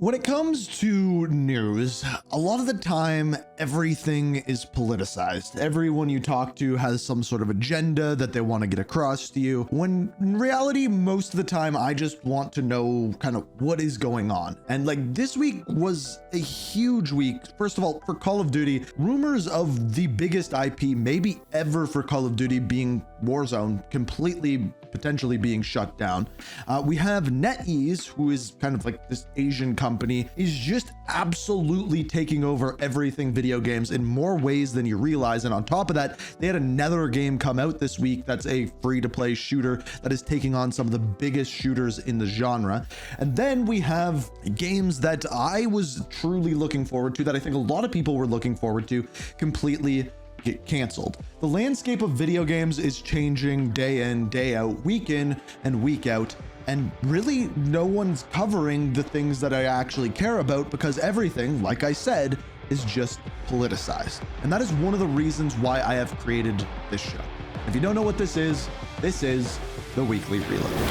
When it comes to news, a lot of the time, everything is politicized. Everyone you talk to has some sort of agenda that they want to get across to you, when in reality, most of the time, I just want to know kind of what is going on. And like this week was a huge week. First of all, for Call of Duty, rumors of the biggest IP maybe ever for Call of Duty being Warzone completely potentially being shut down. We have NetEase, who is kind of like this Asian company, is just absolutely taking over everything video games in more ways than you realize. And on top of that, they had another game come out this week that's a free-to-play shooter that is taking on some of the biggest shooters in the genre. And then we have games that I was truly looking forward to, that I think a lot of people were looking forward to, completely get canceled. The landscape of video games is changing day in, day out, week in and week out, and really no one's covering the things that I actually care about, because everything, like I said, is just politicized. And that is one of the reasons why I have created this show. If you don't know what this is the Weekly Reload.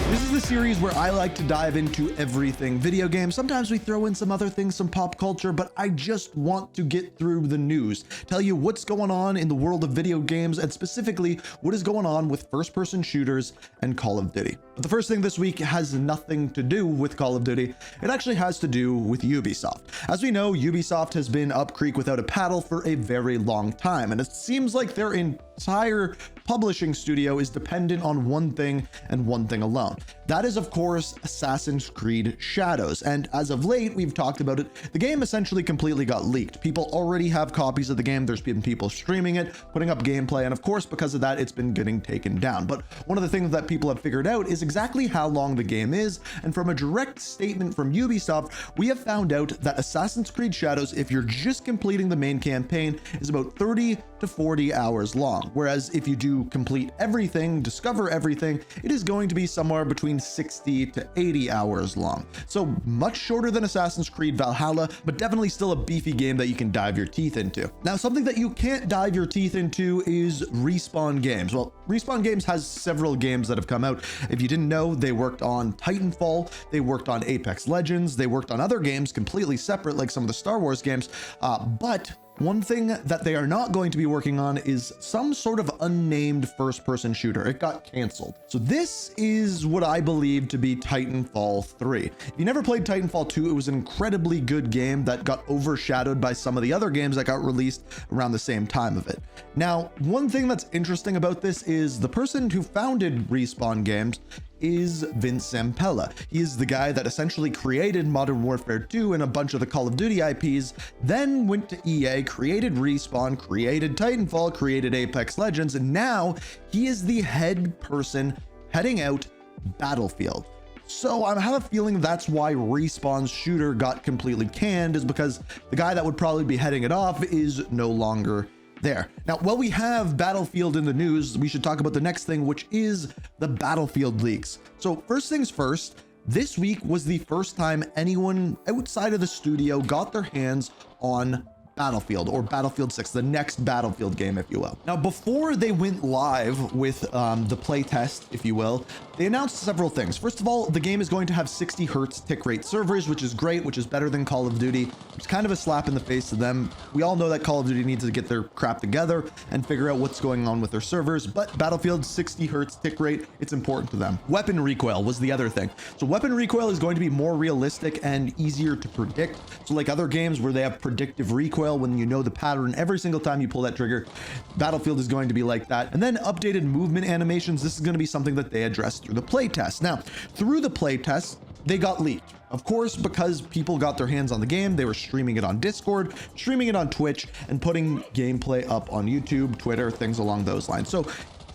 This is the series where I like to dive into everything video games. Sometimes we throw in some other things, some pop culture, but I just want to get through the news, tell you what's going on in the world of video games, and specifically what is going on with first-person shooters and Call of Duty. But the first thing this week has nothing to do with Call of Duty. It actually has to do with Ubisoft. As we know, Ubisoft has been up creek without a paddle for a very long time, and it seems like their entire publishing studio is dependent on one thing and one thing alone. That is, of course, Assassin's Creed Shadows. And as of late, we've talked about it, the game essentially completely got leaked. People already have copies of the game. There's been people streaming it, putting up gameplay, and of course, because of that, it's been getting taken down. But one of the things that people have figured out is exactly how long the game is. And from a direct statement from Ubisoft, we have found out that Assassin's Creed Shadows, if you're just completing the main campaign, is about 30 to 40 hours long. Whereas if you do complete everything, discover everything, it is going to be somewhere between 60 to 80 hours long. So much shorter than Assassin's Creed Valhalla, but definitely still a beefy game that you can dive your teeth into. Now, something that you can't dive your teeth into is Respawn Games. Well, Respawn Games has several games that have come out. If you didn't know, they worked on Titanfall, they worked on Apex Legends, they worked on other games completely separate, like some of the Star Wars games, but one thing that they are not going to be working on is some sort of unnamed first-person shooter. It got canceled. So this is what I believe to be Titanfall 3. If you never played Titanfall 2, it was an incredibly good game that got overshadowed by some of the other games that got released around the same time of it. Now, one thing that's interesting about this is the person who founded Respawn Games is Vince Zampella. He is the guy that essentially created Modern Warfare 2 and a bunch of the Call of Duty IPs, then went to EA, created Respawn, created Titanfall, created Apex Legends, and now he is the head person heading out Battlefield. So I have a feeling that's why Respawn's shooter got completely canned, is because the guy that would probably be heading it off is no longer there. Now, while we have Battlefield in the news, we should talk about the next thing, which is the Battlefield leaks. So first things first, this week was the first time anyone outside of the studio got their hands on Battlefield, or Battlefield 6, the next Battlefield game, if you will. Now, before they went live with the playtest, if you will, they announced several things. First of all, the game is going to have 60 hertz tick rate servers, which is great, which is better than Call of Duty. It's kind of a slap in the face to them. We all know that Call of Duty needs to get their crap together and figure out what's going on with their servers, but Battlefield's 60 hertz tick rate, it's important to them. Weapon recoil was the other thing. So weapon recoil is going to be more realistic and easier to predict. So like other games where they have predictive recoil, when you know the pattern every single time you pull that trigger, Battlefield is going to be like that. And then updated movement animations. This is going to be something that they addressed through the playtest. Now, through the playtest, they got leaked. Of course, because people got their hands on the game, they were streaming it on Discord, streaming it on Twitch, and putting gameplay up on YouTube, Twitter, things along those lines. So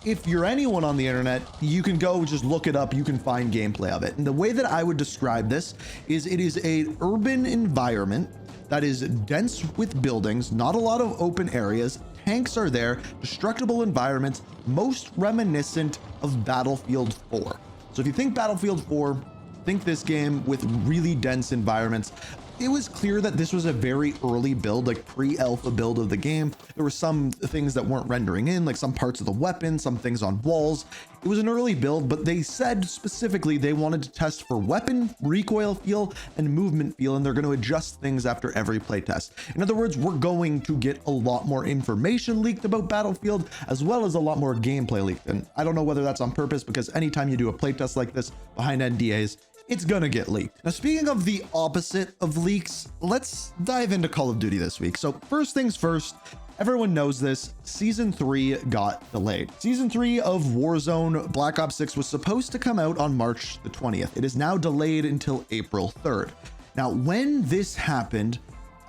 if you're anyone on the internet, you can go just look it up. You can find gameplay of it. And the way that I would describe this is it is an urban environment that is dense with buildings, not a lot of open areas. Tanks are there, destructible environments, most reminiscent of Battlefield 4. So if you think Battlefield 4, think this game with really dense environments. it was clear that this was a very early build, like pre-alpha build of the game. There were some things that weren't rendering in, like some parts of the weapon, some things on walls. It was an early build, but they said specifically they wanted to test for weapon recoil feel and movement feel, and they're going to adjust things after every playtest. In other words, we're going to get a lot more information leaked about Battlefield, as well as a lot more gameplay leaked. And I don't know whether that's on purpose, because anytime you do a playtest like this behind NDAs, it's gonna get leaked. Now, speaking of the opposite of leaks, let's dive into Call of Duty this week. So first things first, everyone knows this, Season 3 got delayed. Season 3 of Warzone Black Ops 6 was supposed to come out on March the 20th. It is now delayed until April 3rd. Now, when this happened,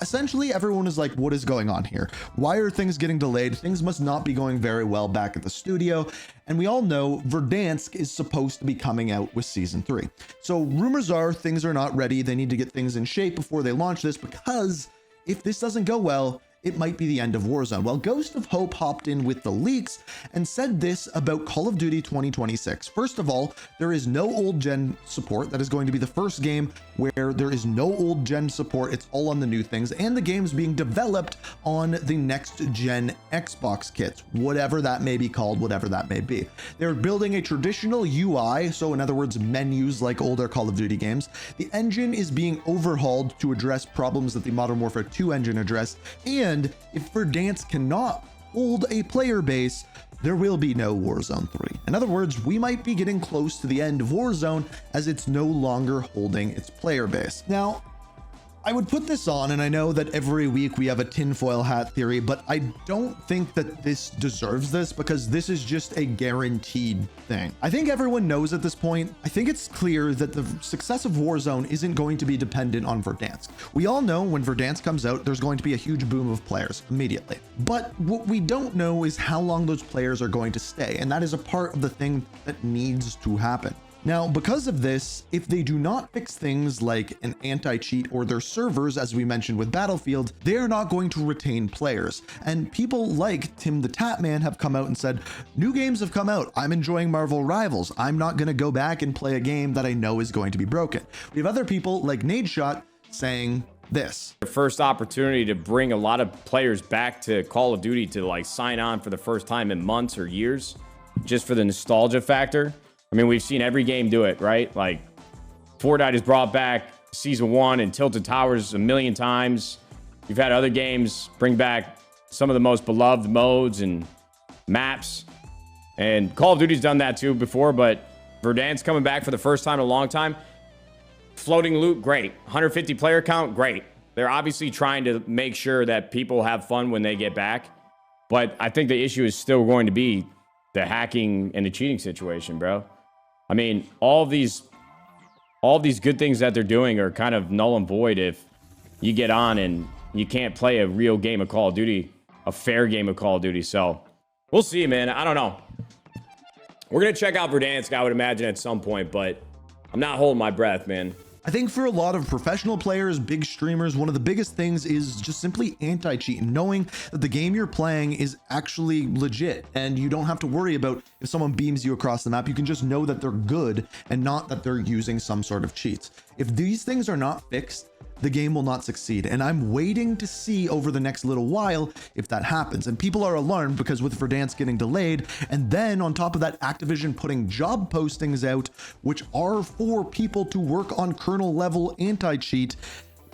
essentially everyone is like, what is going on here? Why are things getting delayed? Things must not be going very well back at the studio. And we all know Verdansk is supposed to be coming out with Season 3. So rumors are things are not ready. They need to get things in shape before they launch this, because if this doesn't go well, it might be the end of Warzone. Well, Ghost of Hope hopped in with the leaks and said this about Call of Duty 2026. First of all, there is no old gen support. That is going to be the first game where there is no old gen support. It's all on the new things, and the game's being developed on the next gen Xbox kits, whatever that may be called, whatever that may be. They're building a traditional UI, so in other words, menus like older Call of Duty games. The engine is being overhauled to address problems that the Modern Warfare 2 engine addressed, and if Verdansk cannot hold a player base, there will be no Warzone 3. In other words, we might be getting close to the end of Warzone, as it's no longer holding its player base. Now, I would put this on, and I know that every week we have a tinfoil hat theory, but I don't think that this deserves this, because this is just a guaranteed thing. I think everyone knows at this point. I think it's clear that the success of Warzone isn't going to be dependent on Verdansk. We all know when Verdansk comes out, there's going to be a huge boom of players immediately. But what we don't know is how long those players are going to stay, and that is a part of the thing that needs to happen. Now, because of this, if they do not fix things like an anti-cheat or their servers, as we mentioned with Battlefield, they're not going to retain players. And people like Tim the Tatman have come out and said, new games have come out. I'm enjoying Marvel Rivals. I'm not going to go back and play a game that I know is going to be broken. We have other people like Nadeshot saying this. The first opportunity to bring a lot of players back to Call of Duty to like sign on for the first time in months or years, just for the nostalgia factor. I mean, we've seen every game do it, right? Like, Fortnite has brought back Season 1 and Tilted Towers a million times. You've had other games bring back some of the most beloved modes and maps. And Call of Duty's done that too before, but Verdansk's coming back for the first time in a long time. Floating loot, great. 150 player count, great. They're obviously trying to make sure that people have fun when they get back. But I think the issue is still going to be the hacking and the cheating situation, bro. I mean, all these good things that they're doing are kind of null and void if you get on and you can't play a real game of Call of Duty, a fair game of Call of Duty. So we'll see, man. I don't know. We're going to check out Verdansk, I would imagine, at some point, but I'm not holding my breath, man. I think for a lot of professional players, big streamers, one of the biggest things is just simply anti-cheat, and knowing that the game you're playing is actually legit and you don't have to worry about if someone beams you across the map. You can just know that they're good and not that they're using some sort of cheats. If these things are not fixed, the game will not succeed. And I'm waiting to see over the next little while if that happens. And people are alarmed because with Verdansk getting delayed, and then on top of that, Activision putting job postings out, which are for people to work on kernel level anti-cheat,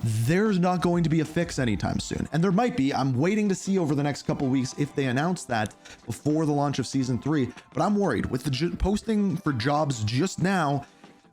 there's not going to be a fix anytime soon. And there might be. I'm waiting to see over the next couple weeks if they announce that before the launch of Season 3. But I'm worried with the posting for jobs just now,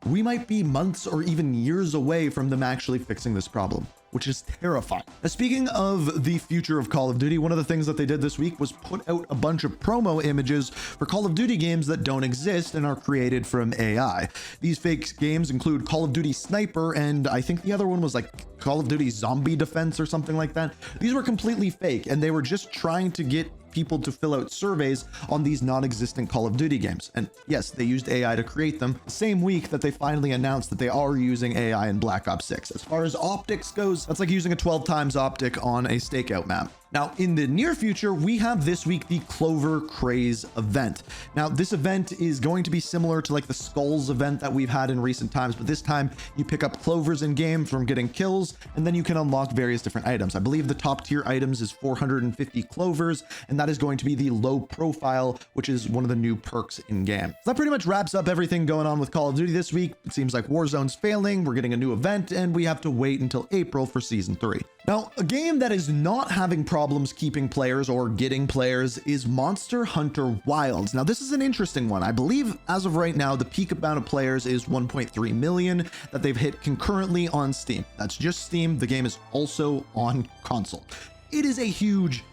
we might be months or even years away from them actually fixing this problem, which is terrifying. Now, speaking of the future of Call of Duty, one of the things that they did this week was put out a bunch of promo images for Call of Duty games that don't exist and are created from AI. These fake games include Call of Duty Sniper, and I think the other one was like Call of Duty Zombie Defense or something like that. These were completely fake, and they were just trying to get people to fill out surveys on these non-existent Call of Duty games. And yes, they used AI to create them the same week that they finally announced that they are using AI in Black Ops 6. As far as optics goes, that's like using a 12 times optic on a stakeout map. Now, in the near future, we have this week the Clover Craze event. Now, this event is going to be similar to like the Skulls event that we've had in recent times, but this time you pick up clovers in game from getting kills, and then you can unlock various different items. I believe the top tier items is 450 clovers, and that is going to be the low profile, which is one of the new perks in game. So that pretty much wraps up everything going on with Call of Duty this week. It seems like Warzone's failing, we're getting a new event, and we have to wait until April for Season 3. Now, a game that is not having problems keeping players or getting players is Monster Hunter Wilds. Now, this is an interesting one. I believe as of right now, the peak amount of players is 1.3 million that they've hit concurrently on Steam. That's just Steam. The game is also on console. It is a huge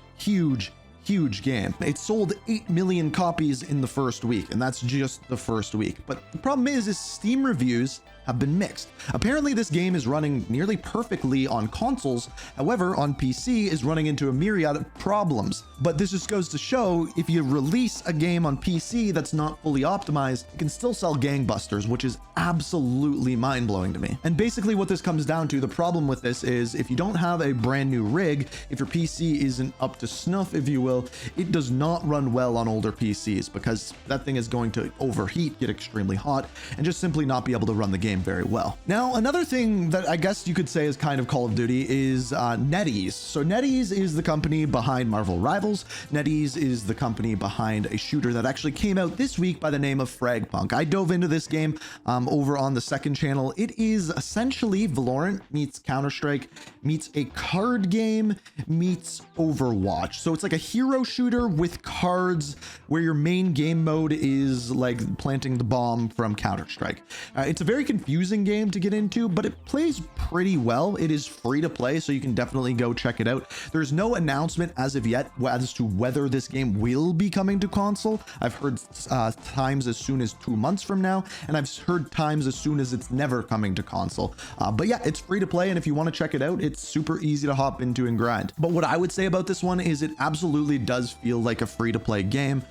game. It sold 8 million copies in the first week, and that's just the first week. But the problem is Steam reviews have been mixed. Apparently this game is running nearly perfectly on consoles, however on PC is running into a myriad of problems. But this just goes to show if you release a game on PC that's not fully optimized, it can still sell gangbusters, which is absolutely mind-blowing to me. And basically what this comes down to, the problem with this is if you don't have a brand new rig, if your PC isn't up to snuff, if you will, it does not run well on older PCs because that thing is going to overheat, get extremely hot, and just simply not be able to run the game very well. Now, another thing that I guess you could say is kind of Call of Duty is NetEase. So NetEase is the company behind Marvel Rivals. NetEase is the company behind a shooter that actually came out this week by the name of Fragpunk. I dove into this game over on the second channel. It is essentially Valorant meets Counter-Strike meets a card game meets Overwatch. So it's like a hero shooter with cards where your main game mode is like planting the bomb from Counter-Strike. It's a very confusing game to get into, but it plays pretty well. It is free to play, so you can definitely go check it out. There's no announcement as of yet as to whether this game will be coming to console. I've heard times as soon as 2 months from now, and I've heard times as soon as it's never coming to console. But yeah, it's free to play, and if you want to check it out, it's super easy to hop into and grind. But what I would say about this one is it absolutely does feel like a free to play game.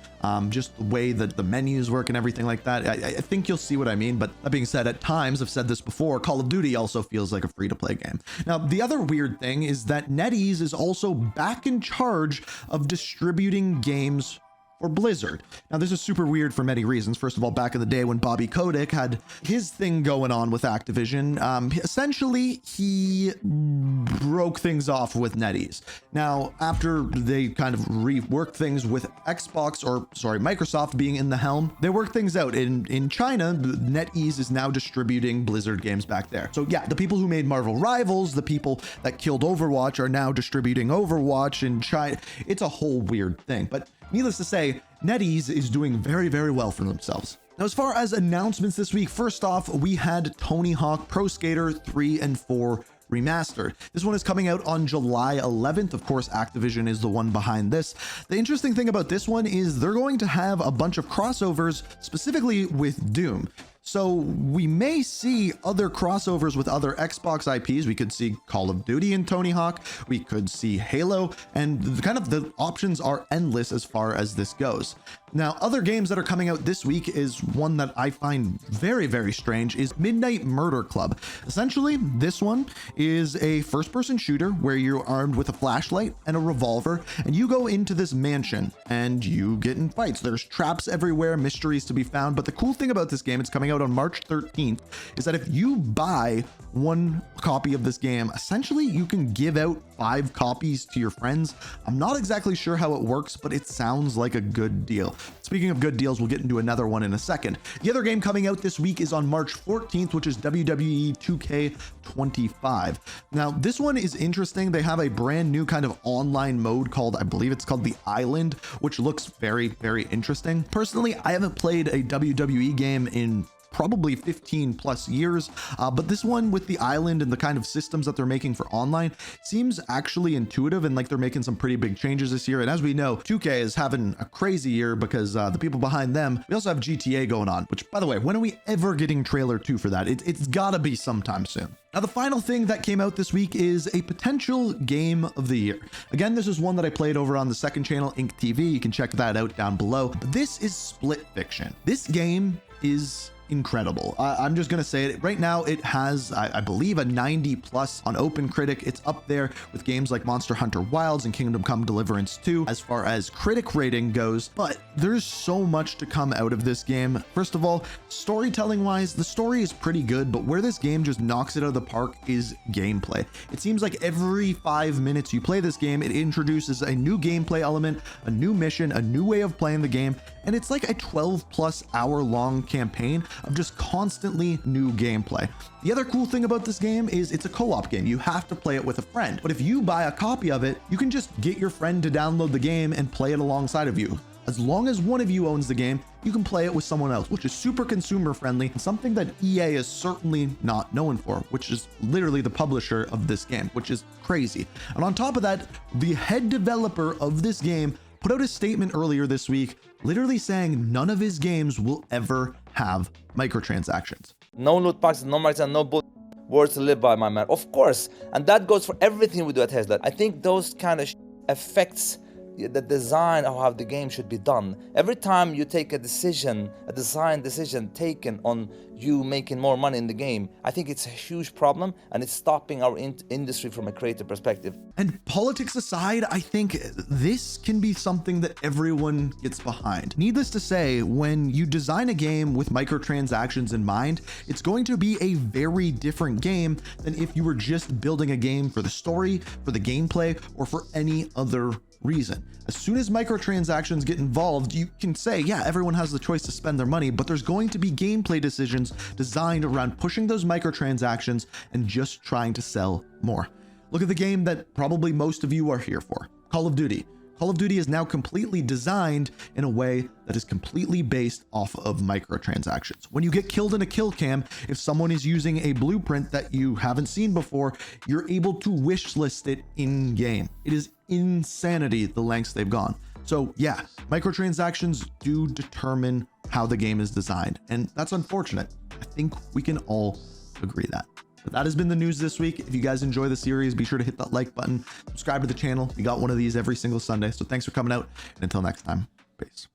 Just the way that the menus work and everything like that. I think you'll see what I mean. But that being said, at times, I've said this before, Call of Duty also feels like a free-to-play game. Now, the other weird thing is that NetEase is also back in charge of distributing games for Blizzard. Now, this is super weird for many reasons. First of all, back in the day when Bobby Kotick had his thing going on with Activision, essentially he broke things off with NetEase. Now, after they kind of reworked things with Microsoft being in the helm, they worked things out. In China, NetEase is now distributing Blizzard games back there. So yeah, the people who made Marvel Rivals, the people that killed Overwatch are now distributing Overwatch in China. It's a whole weird thing, but needless to say, NetEase is doing very, very well for themselves. Now, as far as announcements this week, first off, we had Tony Hawk Pro Skater 3 and 4 Remastered. This one is coming out on July 11th. Of course, Activision is the one behind this. The interesting thing about this one is they're going to have a bunch of crossovers, specifically with Doom. So we may see other crossovers with other Xbox IPs. We could see Call of Duty and Tony Hawk. We could see Halo, and the options are endless as far as this goes. Now, other games that are coming out this week is one that I find very, very strange is Midnight Murder Club. Essentially, this one is a first-person shooter where you're armed with a flashlight and a revolver, and you go into this mansion and you get in fights. There's traps everywhere, mysteries to be found. But the cool thing about this game, it's coming out on March 13th, is that if you buy one copy of this game, essentially you can give out 5 copies to your friends. I'm not exactly sure how it works, but it sounds like a good deal. Speaking of good deals, we'll get into another one in a second. The other game coming out this week is on March 14th, which is WWE 2K25. Now, this one is interesting. They have a brand new kind of online mode called, I believe it's called The Island, which looks very, very interesting. Personally, I haven't played a WWE game in probably 15 plus years, but this one with the island and the kind of systems that they're making for online seems actually intuitive, and like they're making some pretty big changes this year. And as we know, 2K is having a crazy year because the people behind them, we also have GTA going on, which, by the way, when are we ever getting trailer 2 for that? It's gotta be sometime soon. Now, the final thing that came out this week is a potential game of the year. Again, this is one that I played over on the second channel, Ink TV. You can check that out down below. But this is Split Fiction. This game is incredible. I'm just gonna say it right now. It has, I believe, a 90 plus on OpenCritic. It's up there with games like Monster Hunter Wilds and Kingdom Come Deliverance 2 as far as critic rating goes, but there's so much to come out of this game. First of all, storytelling wise, the story is pretty good, but where this game just knocks it out of the park is gameplay. It seems like every 5 minutes you play this game, it introduces a new gameplay element, a new mission, a new way of playing the game, and it's like a 12 plus hour long campaign of just constantly new gameplay. The other cool thing about this game is it's a co-op game. You have to play it with a friend, but if you buy a copy of it, you can just get your friend to download the game and play it alongside of you. As long as one of you owns the game, you can play it with someone else, which is super consumer friendly and something that EA is certainly not known for, which is literally the publisher of this game, which is crazy. And on top of that, the head developer of this game put out a statement earlier this week, literally saying none of his games will ever have microtransactions. No loot boxes, no marks, and no bull. Words to live by, my man. Of course, and that goes for everything we do at Tesla. I think those kind of affects the design of how the game should be done. Every time you take a decision, a design decision taken on you making more money in the game, I think it's a huge problem and it's stopping our industry from a creative perspective. And politics aside, I think this can be something that everyone gets behind. Needless to say, when you design a game with microtransactions in mind, it's going to be a very different game than if you were just building a game for the story, for the gameplay, or for any other reason. As soon as microtransactions get involved, you can say, yeah, everyone has the choice to spend their money, but there's going to be gameplay decisions designed around pushing those microtransactions and just trying to sell more. Look at the game that probably most of you are here for, Call of Duty. Call of Duty is now completely designed in a way that is completely based off of microtransactions. When you get killed in a kill cam, if someone is using a blueprint that you haven't seen before, you're able to wish list it in game. It is insanity the lengths they've gone. So yeah, microtransactions do determine how the game is designed, and that's unfortunate. I think we can all agree that. But that has been the news this week. If you guys enjoy the series, be sure to hit that like button, subscribe to the channel. We got one of these every single Sunday. So thanks for coming out, and until next time, peace.